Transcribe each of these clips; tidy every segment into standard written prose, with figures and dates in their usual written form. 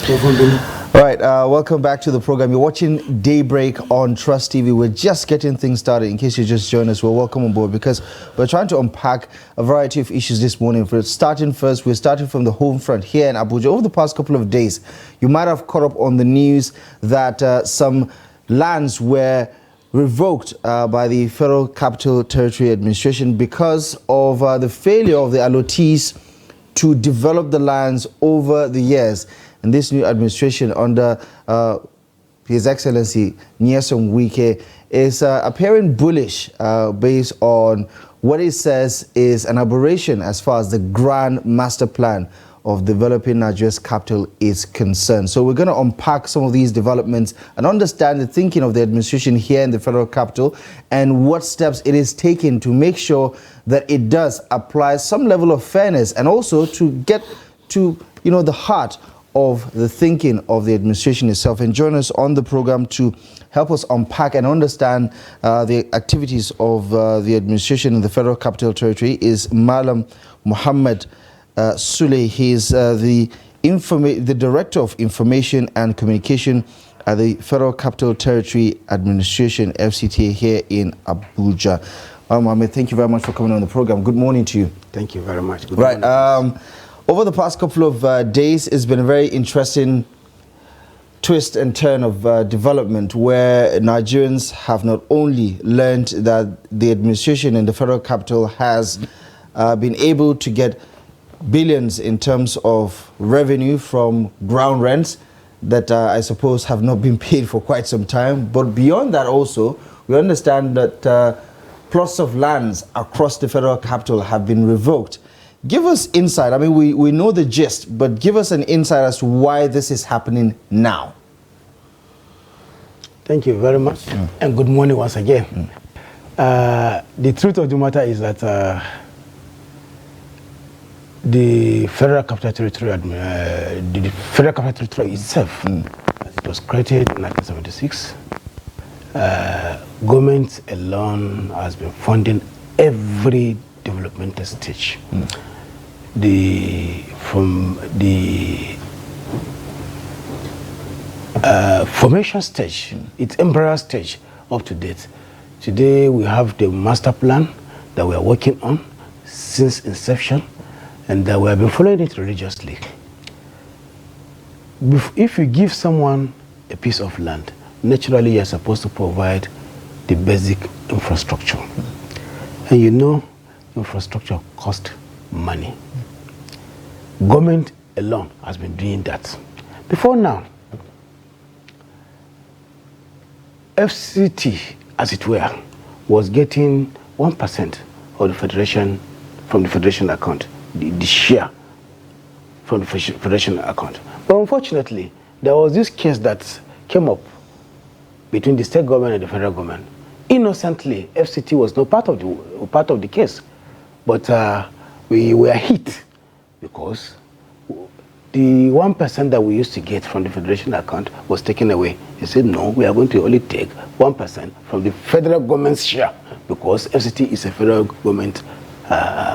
Right, welcome back to the program. You're watching Daybreak on Trust TV. We're just getting things started. In case you just joined us, we're welcome on board because we're trying to unpack a variety of issues this morning. We're starting from the home front here in Abuja. Over the past couple of days, you might have caught up on the news that some lands were revoked by the Federal Capital Territory Administration because of the failure of the allottees to develop the lands over the years. And this new administration under His Excellency Nyesom Wike is appearing bullish based on what it says is an aberration as far as the grand master plan of developing Nigeria's capital is concerned. So we're going to unpack some of these developments and understand the thinking of the administration here in the federal capital and what steps it is taking to make sure that it does apply some level of fairness and also to get to, the heart of the thinking of the administration itself. And join us on the program to help us unpack and understand the activities of the administration in the Federal Capital Territory is Malam Muhammad Sule. He is the Director of Information and Communication at the Federal Capital Territory Administration, FCTA, here in Abuja. Mohammed, thank you very much for coming on the program. Good morning to you. Thank you very much. Good morning. Over the past couple of days, it's been a very interesting twist and turn of development where Nigerians have not only learned that the administration in the federal capital has been able to get billions in terms of revenue from ground rents that I suppose have not been paid for quite some time. But beyond that also, we understand that plots of lands across the federal capital have been revoked. Give us insight. I mean, we know the gist, but give us an insight as to why this is happening now. Thank you very much, and good morning once again. The truth of the matter is that the Federal Capital Territory itself, it was created in 1976. Government alone has been funding every developmental stage. From the formation stage, its embryo stage, up to date. Today we have the master plan that we are working on since inception, and that we have been following it religiously. If you give someone a piece of land, naturally you're supposed to provide the basic infrastructure. And infrastructure costs money. Government alone has been doing that. Before now, FCT, as it were, was getting 1% of the federation from the federation account, the share from the federation account. But unfortunately, there was this case that came up between the state government and the federal government. Innocently, FCT was not part of the case, but we were hit because the 1% that we used to get from the federation account was taken away. They said, no, we are going to only take 1% from the federal government's share because FCT is a federal government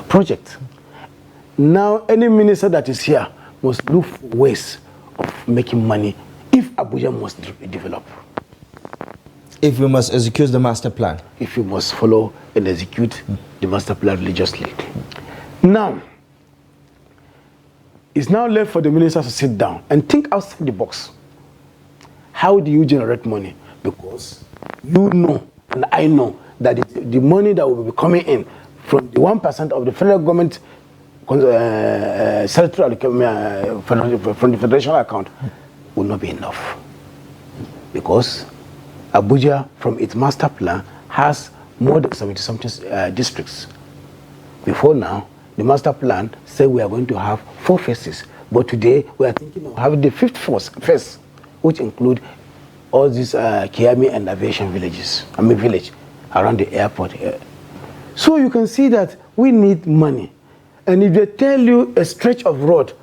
project. Now, any minister that is here must look for ways of making money if Abuja must develop. If we must execute the master plan. If you must follow and execute the master plan religiously. Now, it's now left for the ministers to sit down and think outside the box. How do you generate money? Because you know, and I know, that the money that will be coming in from the 1% of the federal government from the federation account will not be enough. Because Abuja, from its master plan, has more than 70-something districts. Before now, the master plan said we are going to have 4 phases. But today, we are thinking of having the 5th phase, which include all these Kiami and aviation village around the airport. So you can see that we need money. And if they tell you a stretch of road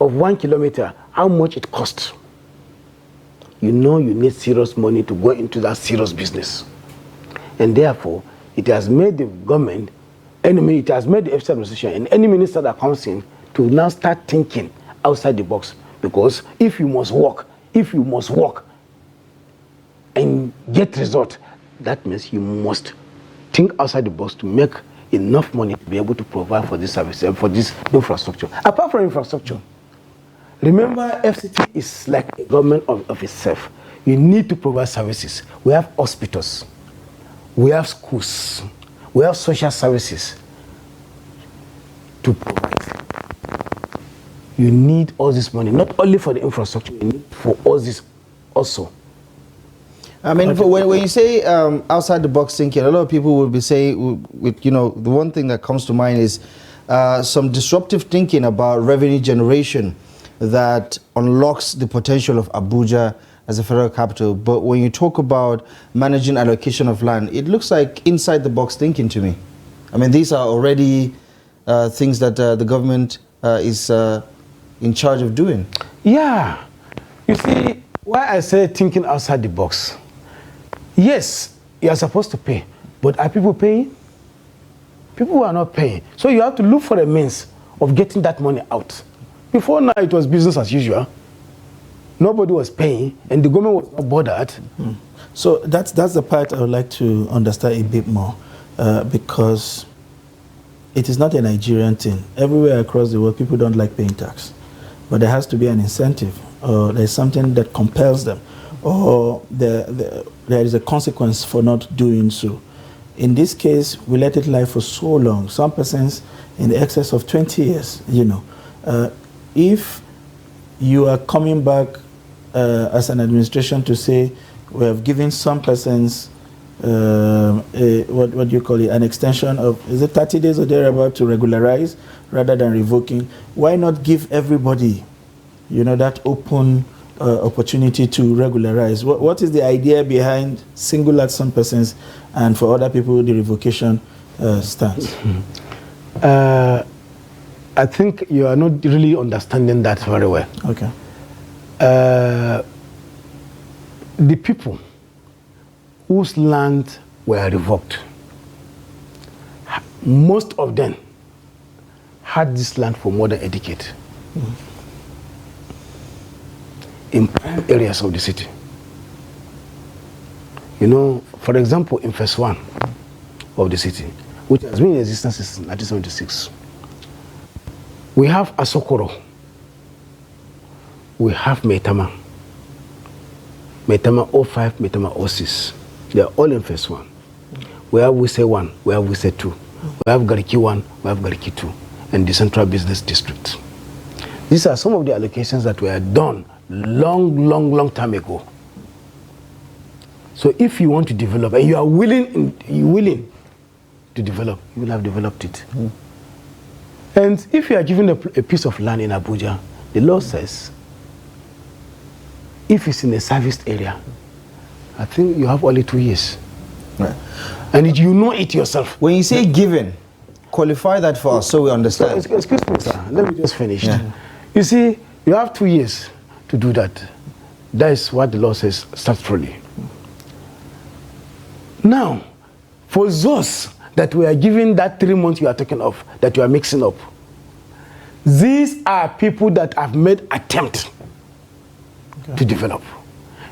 of 1 kilometer, how much it costs, you know you need serious money to go into that serious business. And therefore, it has made the government, it has made the FCT administration and any minister that comes in to now start thinking outside the box. Because if you must work and get result, that means you must think outside the box to make enough money to be able to provide for this service and for this infrastructure. Apart from infrastructure, remember FCT is like a government of itself. You need to provide services. We have hospitals, we have schools, we have social services to provide. You need all this money, not only for the infrastructure, you need for all this also. I mean, when you say outside the box thinking, a lot of people will be saying, the one thing that comes to mind is some disruptive thinking about revenue generation that unlocks the potential of Abuja as a federal capital. But when you talk about managing allocation of land, it looks like inside the box thinking to me. I mean, these are already things that the government is in charge of doing. Yeah. You see, why I say thinking outside the box. Yes, you are supposed to pay, but are people paying? People are not paying. So you have to look for a means of getting that money out. Before now, it was business as usual. Nobody was paying, and the government was not bothered. So that's the part I would like to understand a bit more, because it is not a Nigerian thing. Everywhere across the world, people don't like paying tax. But there has to be an incentive, or there's something that compels them, or there is a consequence for not doing so. In this case, we let it lie for so long. Some persons in the excess of 20 years, if you are coming back as an administration to say, we have given some persons, what do you call it, an extension of, is it 30 days or thereabout to regularize rather than revoking? Why not give everybody, that open opportunity to regularize? What is the idea behind single out some persons and for other people the revocation stands? I think you are not really understanding that very well. Okay. The people whose land were revoked, most of them had this land for more than a decade. In prime areas of the city. For example, in phase 1 of the city, which has been in existence since 1976, we have Asokoro, we have Maitama 05, Maitama 06. They are all in phase 1. We have Wuse 1, we have Wuse 2, we have Gariki 1, we have Gariki 2, and the Central Business District. These are some of the allocations that were done long time ago. So if you want to develop, and you are willing to develop, you will have developed it. And if you are given a piece of land in Abuja, the law says, if it's in a serviced area, I think you have only 2 years. Right. And you know it yourself. When you say given, qualify that for us so we understand. So, excuse me, sir. Let me just finish. Yeah. You see, you have 2 years to do that. That is what the law says statutorily. Now, for those that we are given that 3 months you are taking off, that you are mixing up, these are people that have made attempt to develop.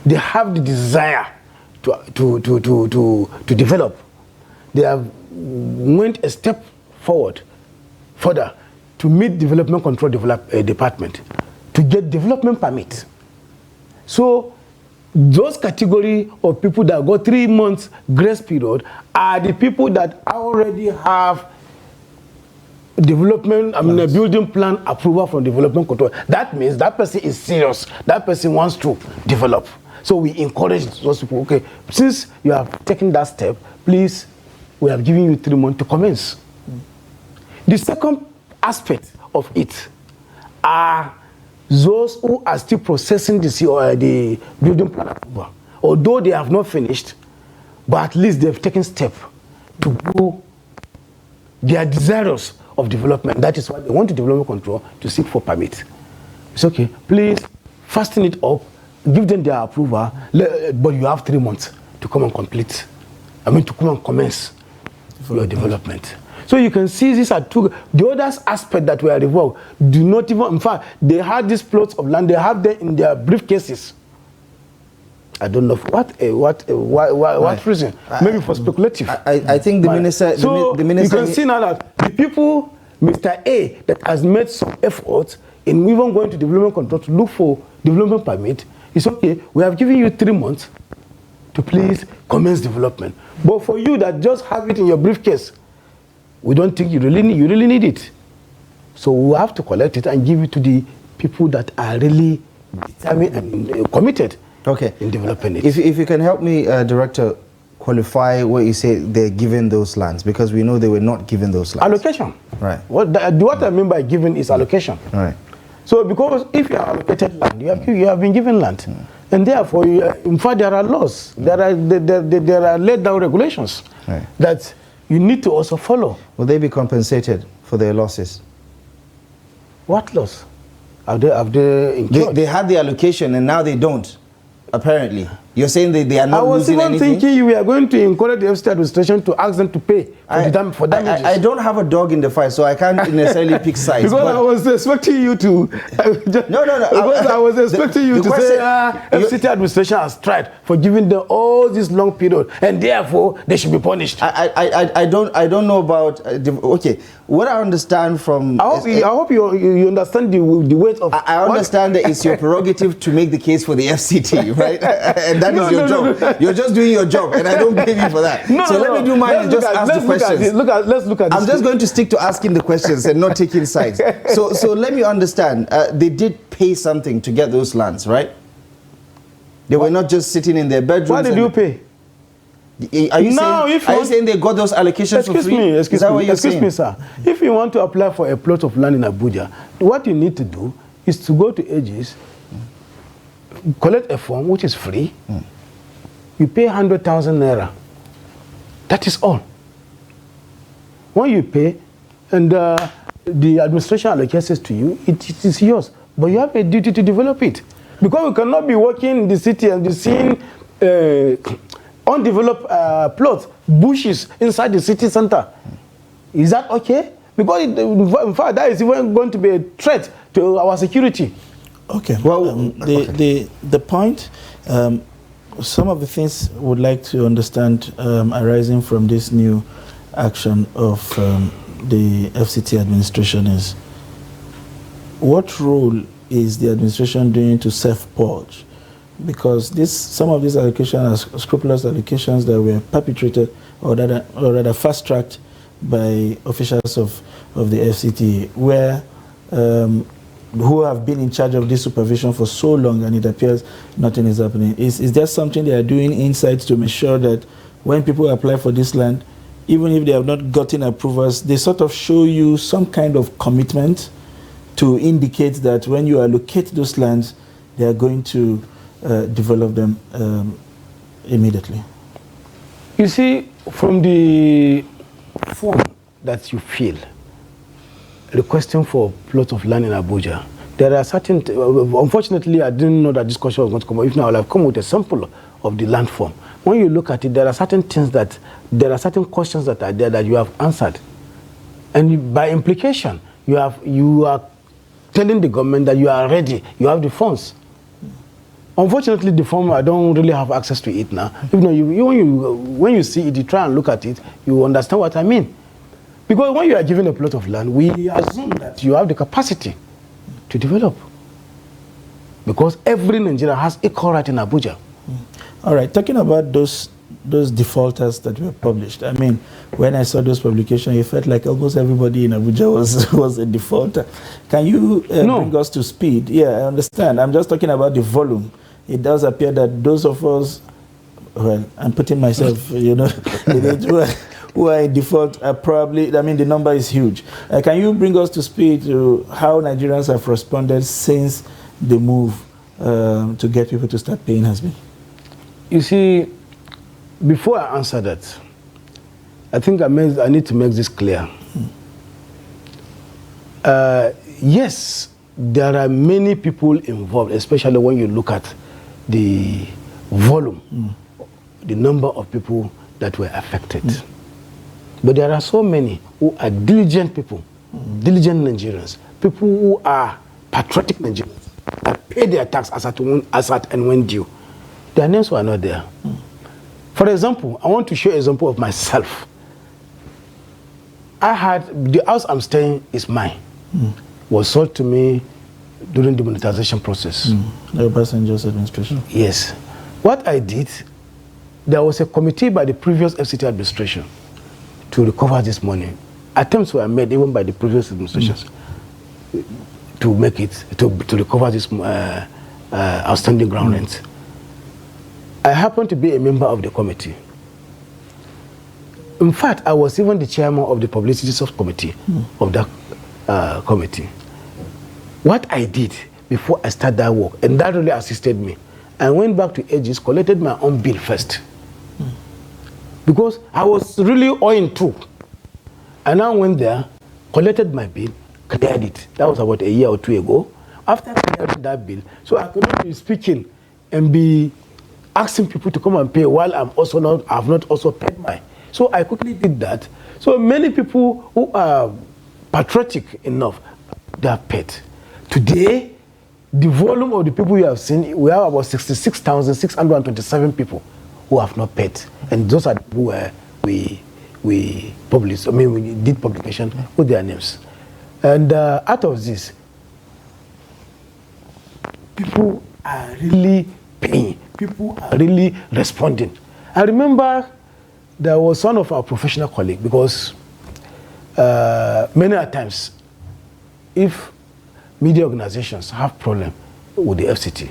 They have the desire to develop. They have went a step further to meet development control department to get development permit. So those category of people that got 3 months grace period are the people that already have development, a building plan approval from development control. That means that person is serious. That person wants to develop. So we encourage those people, okay, since you have taken that step, please, we have given you 3 months to commence. The second aspect of it are those who are still processing the building plan approval. Although they have not finished, but at least they've taken step to go. They are desirous of development. That is why they want to development control to seek for permit. It's okay. Please fasten it up, give them their approval, but you have 3 months to come and complete. To come and commence your development. So you can see these are two. The other aspect that were revoked do not even, in fact, they had these plots of land, they have them in their briefcases. I don't know for what reason. Maybe for speculative. I think the minister. So the minister. You can see now that the people, Mr. A, that has made some effort in even going to development control to look for development permit, it's okay. We have given you 3 months to please commence development. But for you that just have it in your briefcase, we don't think you really need it. So we have to collect it and give it to the people that are really determined and committed. Okay. In developing it. If you can help me, Director, qualify what you say they're given those lands, because we know they were not given those lands. Allocation. Right. What I mean by given is allocation. Right. So because if you are allocated land, you have been given land. And therefore, in fact, there are laws, there are laid down regulations that you need to also follow. Will they be compensated for their losses? What loss? Have they incurred? They had the allocation and now they don't. Apparently, you're saying they are not losing anything? I was even thinking we are going to encourage the FCT administration to ask them to pay for damages. I don't have a dog in the fight, so I can't necessarily pick sides. Because I was expecting you to... No. Because I was expecting you to say, FCT administration has tried for giving them all this long period, and therefore they should be punished. I don't know about... okay, what I understand from... I hope you understand the weight of... I understand that it's your prerogative to make the case for the FCT, right? And that is your job. No. You're just doing your job, and I don't blame you for that. Let me do mine and just ask the questions. Let's look at this. I'm just going to stick to asking the questions and not taking sides. So let me understand. They did pay something to get those lands, right? They were not just sitting in their bedrooms. Why did you pay? Are you saying they got those allocations for free? Excuse me, sir. If you want to apply for a plot of land in Abuja, what you need to do is to go to Aegis, collect a form which is free. You pay 100,000 naira. That is all. When you pay, and the administration allocates it to you, it is yours. But you have a duty to develop it, because we cannot be working in the city and be seeing undeveloped plots, bushes inside the city center. Is that okay? Because in fact, that is even going to be a threat to our security. Okay. Well, the point, some of the things would like to understand arising from this new action of the FCT administration is, what role is the administration doing to self-purge? Because some of these allocations are scrupulous allocations that were perpetrated or rather fast-tracked by officials of the FCT, where who have been in charge of this supervision for so long, and it appears nothing is happening. Is there something they are doing inside to make sure that when people apply for this land, even if they have not gotten approvals, they sort of show you some kind of commitment to indicate that when you allocate those lands, they are going to develop them immediately? You see, from the form that you fill, requesting for plots of land in Abuja, there are certain, unfortunately, I didn't know that this question was going to come up. If not, I would have come with a sample of the land form. When you look at it, there are certain things there are certain questions that are there that you have answered. And by implication, you are telling the government that you are ready, you have the funds. Unfortunately, the form, I don't really have access to it now. Even though when you see it, you try and look at it, you understand what I mean. Because when you are given a plot of land, we assume that you have the capacity to develop. Because every Nigerian has equal right in Abuja. All right, talking about those defaulters that were published, I mean, when I saw those publications, it felt like almost everybody in Abuja was a defaulter. Can you bring us to speed? Yeah, I understand. I'm just talking about the volume. It does appear that those of us, well, I'm putting myself, in it, who are in default are probably, I mean, the number is huge. Can you bring us to speed to how Nigerians have responded since the move to get people to start paying has been? You see, before I answer that, I think I need to make this clear. Yes, there are many people involved, especially when you look at the volume, the number of people that were affected. But there are so many who are diligent people, diligent Nigerians, people who are patriotic Nigerians, that pay their tax as at and when due. Their names were not there. For example, I want to show an example of myself. The house I'm staying is mine. Was sold to me during the monetization process. The Obasanjo's administration. Yes. What I did, there was a committee by the previous FCT administration to recover this money. Attempts were made even by the previous administrations to make it, to recover this outstanding ground rent. I happened to be a member of the committee. In fact, I was even the chairman of the publicity subcommittee of that committee. What I did before I started that work, and that really assisted me, I went back to Aegis, collected my own bill first. Because I was really owing too. And I went there, collected my bill, cleared it. That was about a year or two ago. After clearing that bill, so I couldn't be speaking and be asking people to come and pay while I've not also paid mine. So I quickly did that. So many people who are patriotic enough, they are paid. Today, the volume of the people you have seen, we have about 66,627 people who have not paid. And those are the people where we published, we did publication with their names. And out of this, people are really paying. People are really responding. I remember there was one of our professional colleagues, because many a times, if media organizations have problem with the FCT,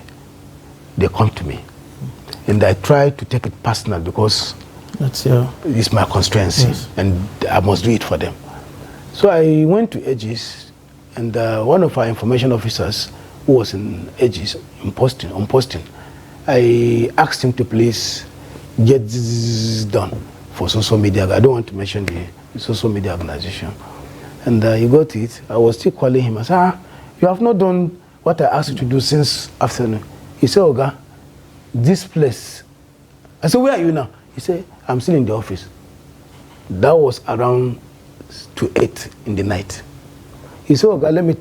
they come to me. And I try to take it personal, because it's my constituency, and I must do it for them. So I went to Aegis, and one of our information officers who was in Aegis on posting, I asked him to please get this done for social media. I don't want to mention the social media organization. And he got it. I was still calling him. I said, you have not done what I asked you to do since afternoon. He said, Oga, this place. I said, where are you now? He said, I'm still in the office. That was around 8 in the night. He said, Oga, let me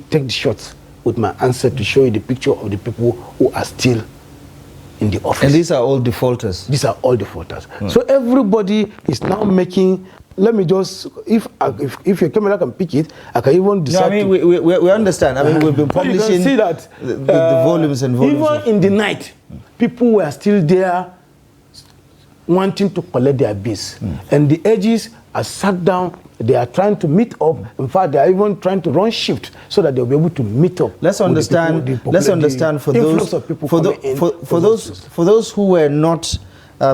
take the shots with my answer to show you the picture of the people who are still in the office. And these are all defaulters? These are all defaulters. So everybody is now making, let me just, if your camera can pick it, I can even decide. No, we understand. We've been publishing, you can see that the volumes and volumes. Even in the night, people were still there wanting to collect their bills. And the Aegis are sat down. They are trying to meet up. In fact, they are even trying to run shift so that they'll be able to meet up. Let's understand. Let's understand for those who were not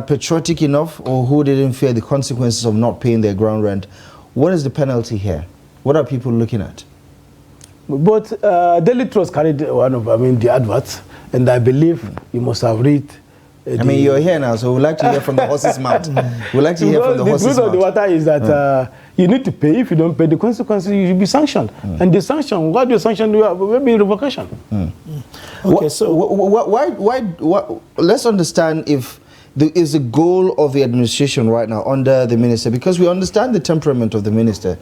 patriotic enough, or who didn't fear the consequences of not paying their ground rent. What is the penalty here? What are people looking at? But Daily Trust carried the adverts, and I believe you must have read. You're here now, so we'd like to hear from the horse's mouth. We'd like to hear from the horse's mouth. The truth of the matter is that you need to pay. If you don't pay, the consequences, you will be sanctioned. And the sanction, what you sanction, will be revocation. Okay, so why? Let's understand if there is a goal of the administration right now under the minister, because we understand the temperament of the minister.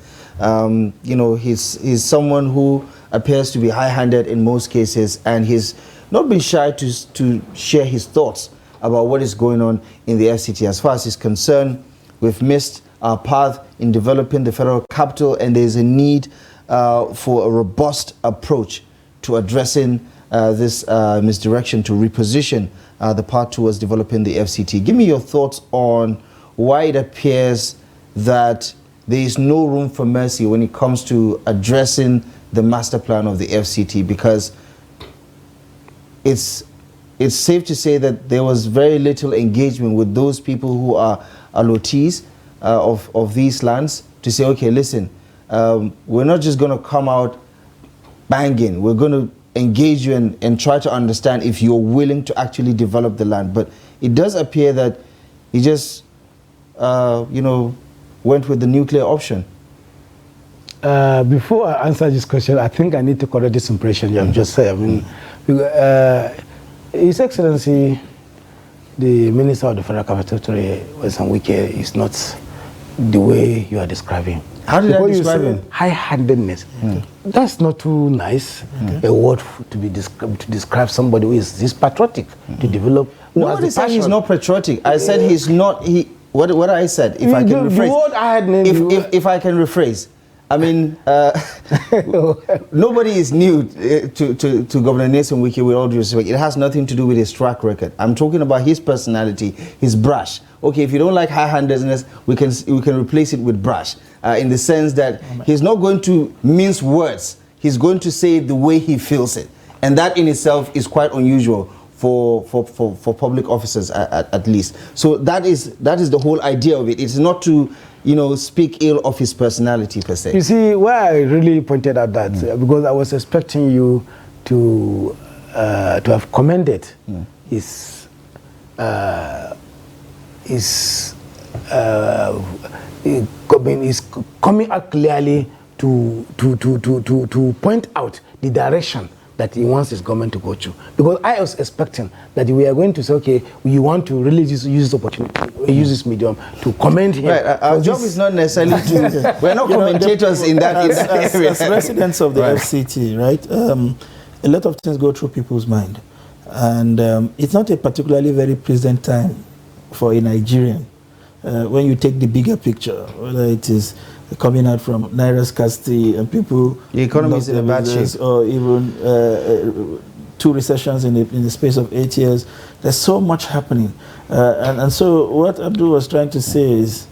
He's someone who appears to be high-handed in most cases, and he's not been shy to share his thoughts about what is going on in the FCT. As far as he's concerned, we've missed our path in developing the federal capital, and there's a need for a robust approach to addressing this misdirection, to reposition the path towards developing the FCT. Give me your thoughts on why it appears that there is no room for mercy when it comes to addressing the master plan of the FCT, because it's safe to say that there was very little engagement with those people who are allotees of these lands to say, okay, listen, we're not just going to come out banging. We're going to engage you and try to understand if you're willing to actually develop the land. But it does appear that he just, went with the nuclear option. Before I answer this question, I think I need to correct this impression you have just said. His Excellency, the Minister of the Federal Capital Territory, Western Wike, is not the way you are describing. How did I Because you describe say him? high-handedness. That's not too nice. A word to describe somebody who is this patriotic, to develop. Nobody said he's not patriotic. I said he's not. What I said, if I can rephrase. The word high-handedness. If I can rephrase. I mean, nobody is new to Governor Nelson Wike, with all due respect. It has nothing to do with his track record. I'm talking about his personality, his brash. Okay, if you don't like high-handedness, we can replace it with brash, in the sense that he's not going to mince words. He's going to say it the way he feels it, and that in itself is quite unusual for public officers, at least. So that is the whole idea of it. It's not to, speak ill of his personality per se. You see, why I really pointed out that, because I was expecting you to have commended his coming out clearly to point out the direction that he wants his government to go to. Because I was expecting that we are going to say, okay, we want to really use this opportunity, use this medium to commend him. Right, our job is not necessarily to, we're not commentators in that area. As residents of the FCT, right, a lot of things go through people's mind. And it's not a particularly very pleasant time for a Nigerian. When you take the bigger picture, whether it is coming out from Naira's scarcity and people, the economy is in a bad shape, or even 2 recessions in the space of 8 years. There's so much happening, and so what Abdul was trying to say is,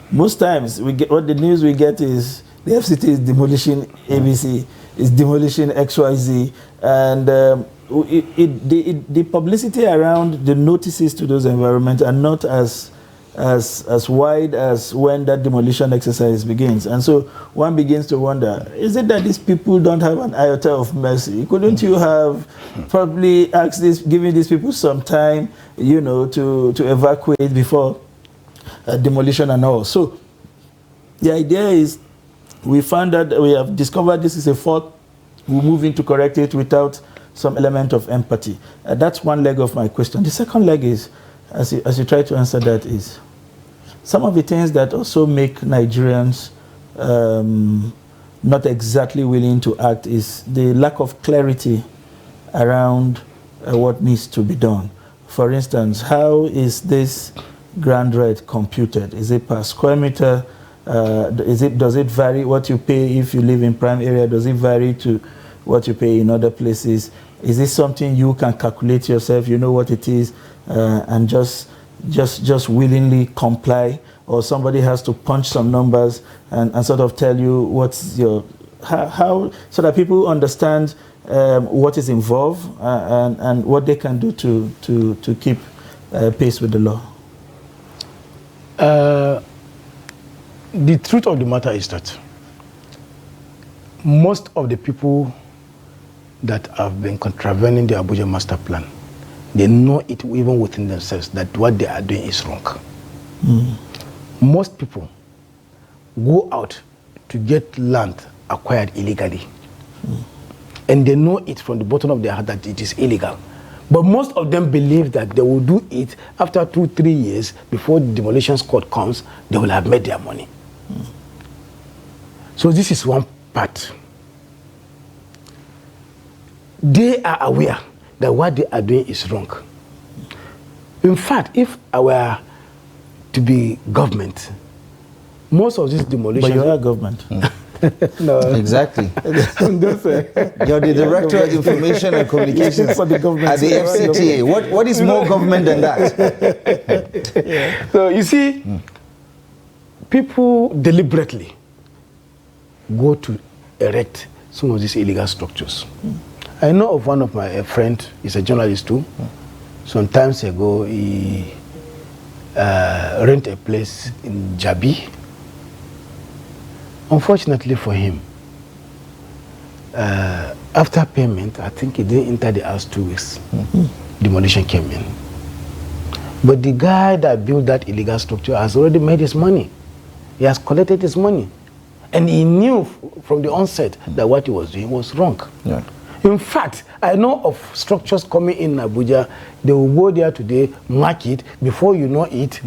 most times what the news we get is the FCT is demolishing ABC, is demolishing XYZ, and the publicity around the notices to those environments are not as wide as when that demolition exercise begins. And so one begins to wonder, is it that these people don't have an iota of mercy? Couldn't you have probably given these people some time, to evacuate before demolition and all? So the idea is, we found that we have discovered this is a fault. We move in to correct it without some element of empathy. That's one leg of my question. The second leg is, as you try to answer that, is some of the things that also make Nigerians not exactly willing to act is the lack of clarity around what needs to be done. For instance, how is this grand rate computed? Is it per square meter? Does it vary what you pay if you live in prime area? Does it vary to what you pay in other places? Is this something you can calculate yourself? You know what it is, and just willingly comply, or somebody has to punch some numbers and sort of tell you what's your how so that people understand what is involved and what they can do to keep pace with the law. The truth of the matter is that most of the people that have been contravening the Abuja master plan, they know it even within themselves that what they are doing is wrong. Most people go out to get land acquired illegally. And they know it from the bottom of their heart that it is illegal. But most of them believe that they will do it after 2-3 years before the demolition squad comes, they will have made their money. So this is one part. They are aware that what they are doing is wrong. In fact, if I were to be government, most of these demolitions... But you are government. No. Exactly. You're the Director of Information and Communications for the government at the FCTA. What is more government than that? So you see, people deliberately go to erect some of these illegal structures. I know of one of my friend, he's a journalist too. Some time ago, he rented a place in Jabi. Unfortunately for him, after payment, I think he didn't enter the house 2 weeks. Demolition came in. But the guy that built that illegal structure has already made his money. He has collected his money. And he knew from the onset that what he was doing was wrong. Yeah. In fact, I know of structures coming in Abuja, they will go there today, mark it, before you know it,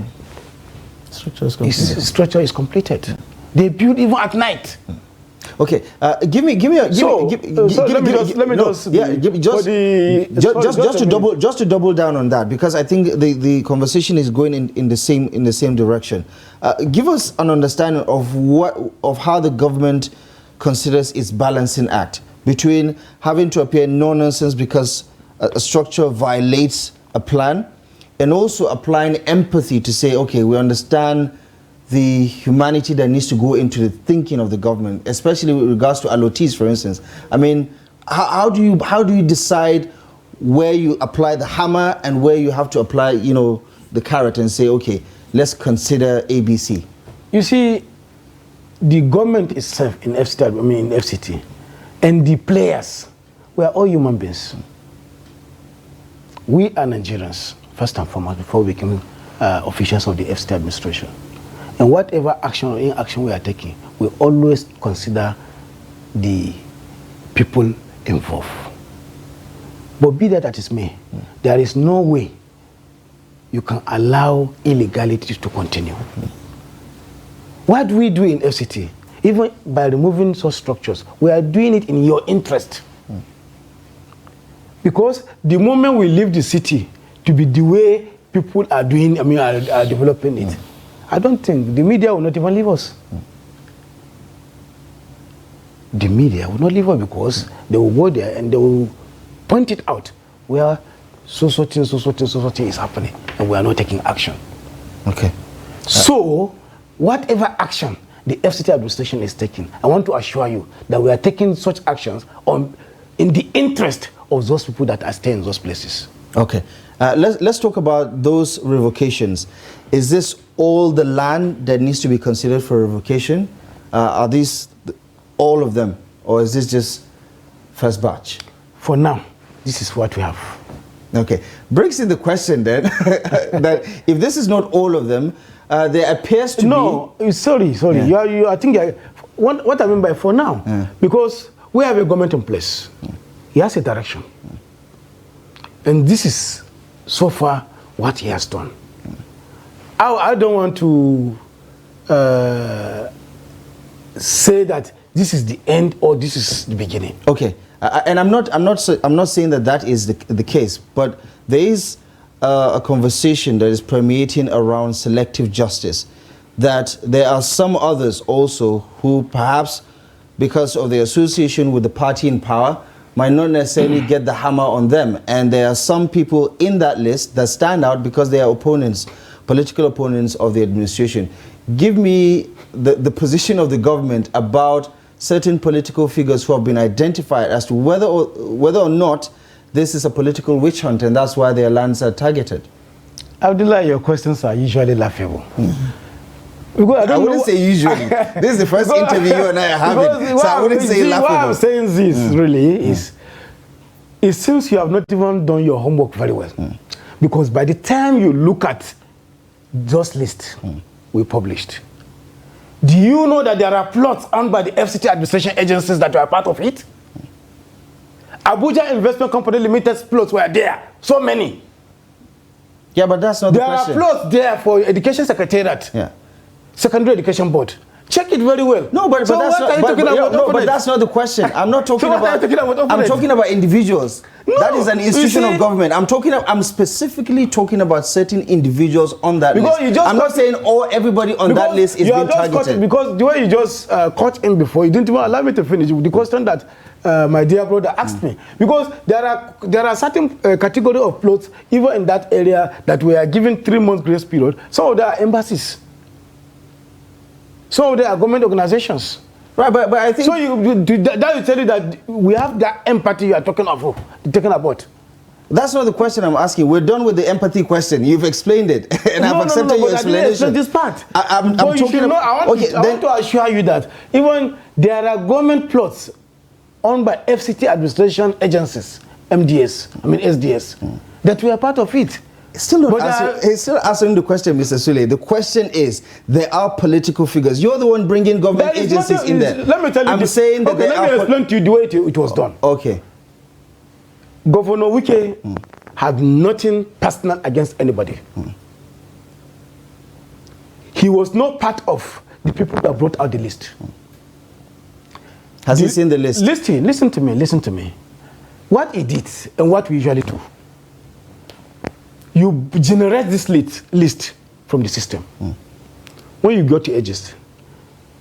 structure is completed. They build even at night. Okay, give me a just to double down on that, because I think the conversation is going in the same direction. Give us an understanding of how the government considers its balancing act between having to appear no-nonsense because a structure violates a plan, and also applying empathy to say, okay, we understand the humanity that needs to go into the thinking of the government, especially with regards to allottees, for instance. I mean, how do you decide where you apply the hammer and where you have to apply, you know, the carrot and say, okay, let's consider ABC? You see, the government itself in FCT, and the players, we are all human beings. We are Nigerians, first and foremost, before we became officials of the FCT administration. And whatever action or inaction we are taking, we always consider the people involved. But be that as it may, there is no way you can allow illegality to continue. What do we do in FCT? Even by removing such structures, we are doing it in your interest. Because the moment we leave the city to be the way people are doing, are developing it, I don't think the media will not even leave us. The media will not leave us because they will go there and they will point it out where so thing is happening, and we are not taking action. Okay. So, whatever action the FCT administration is taking, I want to assure you that we are taking such actions in the interest of those people that are staying in those places. Okay. Let's talk about those revocations. Is this all the land that needs to be considered for revocation? Are these all of them, or is this just first batch? For now, this is what we have. Okay. Brings in the question then that if this is not all of them, there appears to be... No, sorry. Yeah. I think what I mean by for now, because we have a government in place. He has a direction. And this is so far what he has done. I don't want to say that this is the end or this is the beginning. Okay, and I'm not saying that is the case, but there is a conversation that is permeating around selective justice, that there are some others also who perhaps because of their association with the party in power might not necessarily get the hammer on them, and there are some people in that list that stand out because they are opponents, political opponents of the administration. Give me the position of the government about certain political figures who have been identified as to whether or not this is a political witch hunt, and that's why their lands are targeted. Abdullah, your questions are usually laughable. Because I wouldn't say usually. This is the first interview you and I are having, so I wouldn't say laughable. Why I'm saying this really is, it seems you have not even done your homework very well. Because by the time you look at those lists we published, do you know that there are plots owned by the FCT administration agencies that were part of it? Abuja Investment Company Limited's plots were there, so many. Yeah, but that's not the question. There are plots there for Education Secretariat. Yeah. Secondary Education Board. Check it very well. No, but that's not the question. I'm not talking about. I'm talking about individuals. No, that is an institution of government. I'm specifically talking about certain individuals on that list. I'm not saying everybody on that list is being targeted. Because the way you just caught in before, you didn't even allow me to finish the question that my dear brother asked me. Because there are certain category of plots even in that area that we are given 3 months grace period. Some of them are embassies. So they are government organizations. Right, but I think... So that will tell you that we have that empathy you are talking about. That's not the question I'm asking. We're done with the empathy question. You've explained it. And I've accepted your explanation. This part. I want to assure you that even there are government plots owned by FCT administration agencies, SDS, that we are part of it. He's still answering the question, Mr. Sule. The question is, there are political figures. You're the one bringing government agencies in there. Let me tell you. I'm saying that let me explain to you the way it was done. Okay. Governor Wike had nothing personal against anybody. He he was not part of the people that brought out the list. Has he seen the list? Listen to me. What he did and what we usually do, you generate this list from the system. When you go to Aegis,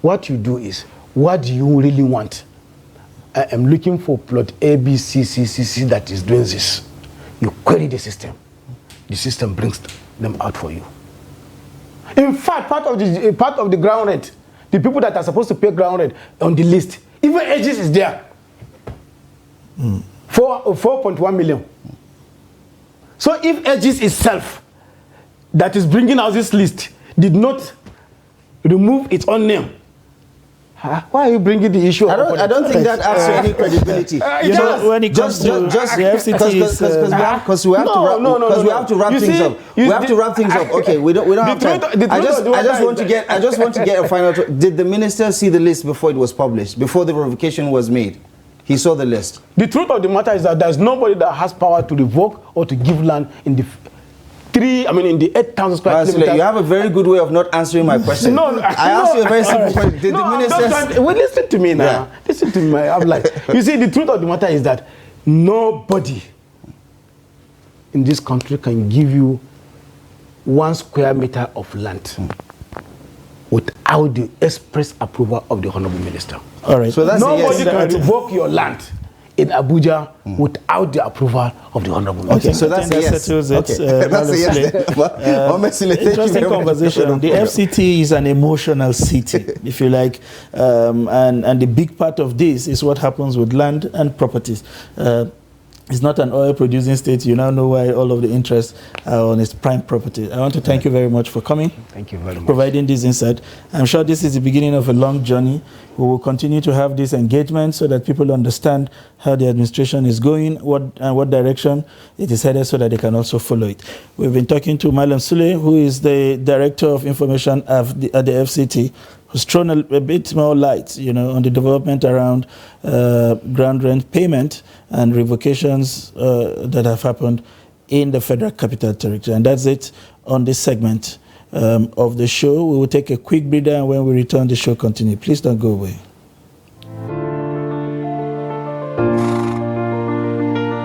what you do is, what do you really want? I am looking for plot A, B, C, C, C, C that is doing this. You query the system. The system brings them out for you. In fact, part of the ground rent, the people that are supposed to pay ground rent on the list, even Aegis is there. 4.1 million. So if Aegis itself, that is bringing out this list, did not remove its own name, why are you bringing the issue? I don't think that adds any credibility. When it comes to the FCT, because we have to wrap things up. We have to wrap things up. Okay, we don't have time. I just want to get a final. Did the minister see the list before it was published? Before the revocation was made, he saw the list. The truth of the matter is that there's nobody that has power to revoke or to give land in the 8,000 square kilometers. You have a very good way of not answering my question. I asked you a very simple question. Did the minister... Well, listen to me now. Yeah. Listen to me. I'm like, you see, the truth of the matter is that nobody in this country can give you 1 square meter of land without the express approval of the Honorable Minister. All right. So that's nobody can revoke your land in Abuja without the approval of the Honorable Minister. Okay, so that's a yes. Settles it. That's a yes. Interesting conversation. The FCT is an emotional city, if you like, and the big part of this is what happens with land and properties. It's not an oil-producing state. You now know why all of the interests are on its prime property. I want to thank you very much for coming. Thank you very much. Providing this insight. I'm sure this is the beginning of a long journey. We will continue to have this engagement so that people understand how the administration is going, what direction it is headed, so that they can also follow it. We've been talking to Malam Sule, who is the Director of Information at the FCT, who's thrown a bit more light, on the development around ground rent payment and revocations that have happened in the Federal Capital Territory. And that's it on this segment of the show. We will take a quick breather, and when we return, the show continues. Please don't go away.